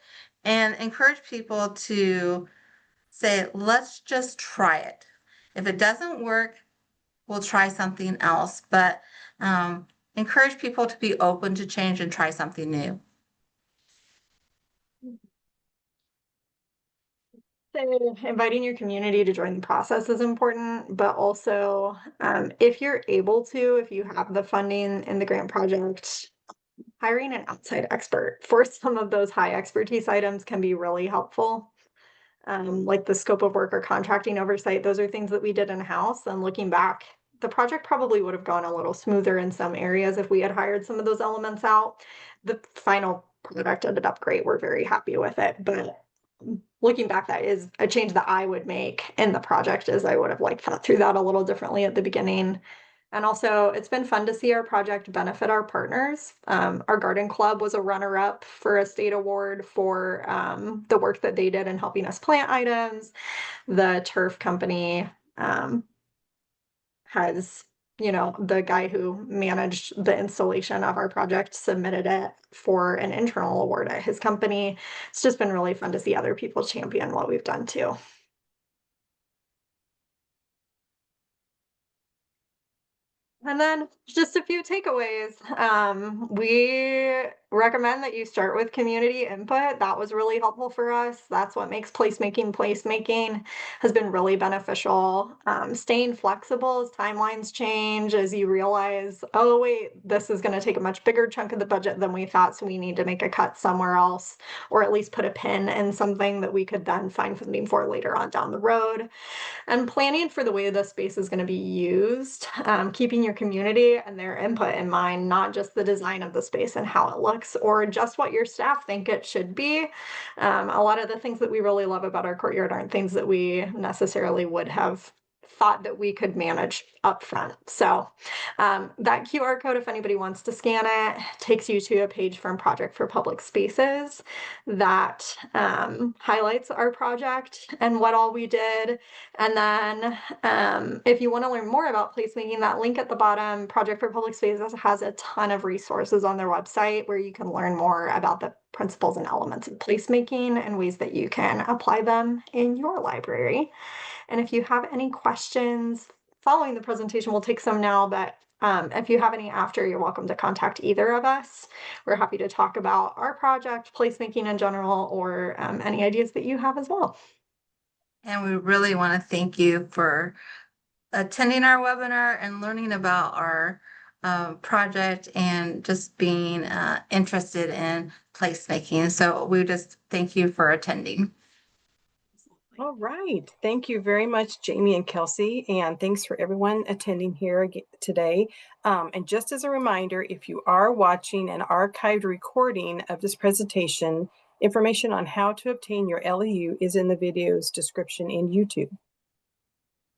and encourage people to say, let's just try it. If it doesn't work, we'll try something else. But encourage people to be open to change and try something new. So inviting your community to join the process is important, but also if you're able to, if you have the funding in the grant project, hiring an outside expert for some of those high expertise items can be really helpful. Like the scope of work or contracting oversight, those are things that we did in-house. And looking back, the project probably would have gone a little smoother in some areas if we had hired some of those elements out. The final product ended up great. We're very happy with it. But looking back, that is a change that I would make in the project, is I would have like thought through that a little differently at the beginning. And also, it's been fun to see our project benefit our partners. Our garden club was a runner-up for a state award for the work that they did in helping us plant items. The turf company has, the guy who managed the installation of our project submitted it for an internal award at his company. It's just been really fun to see other people champion what we've done too. And then just a few takeaways. We recommend that you start with community input. That was really helpful for us. That's what makes placemaking has been really beneficial. Staying flexible as timelines change, as you realize, oh wait, this is going to take a much bigger chunk of the budget than we thought, so we need to make a cut somewhere else, or at least put a pin in something that we could then find funding for later on down the road. And planning for the way the space is going to be used, keeping your community and their input in mind, not just the design of the space and how it looks, or just what your staff think it should be. A lot of the things that we really love about our courtyard aren't things that we necessarily would have thought that we could manage up front. So that QR code, if anybody wants to scan it, takes you to a page from Project for Public Spaces that highlights our project and what all we did. And then if you want to learn more about placemaking, that link at the bottom, Project for Public Spaces, has a ton of resources on their website where you can learn more about the principles and elements of placemaking and ways that you can apply them in your library. And if you have any questions following the presentation, we'll take some now, but if you have any after, you're welcome to contact either of us. We're happy to talk about our project, placemaking in general, or any ideas that you have as well. And we really want to thank you for attending our webinar and learning about our project and just being interested in placemaking. So we just thank you for attending. All right. Thank you very much, Jamie and Kelsey, and thanks for everyone attending here today. And just as a reminder, if you are watching an archived recording of this presentation, information on how to obtain your LEU is in the video's description in YouTube.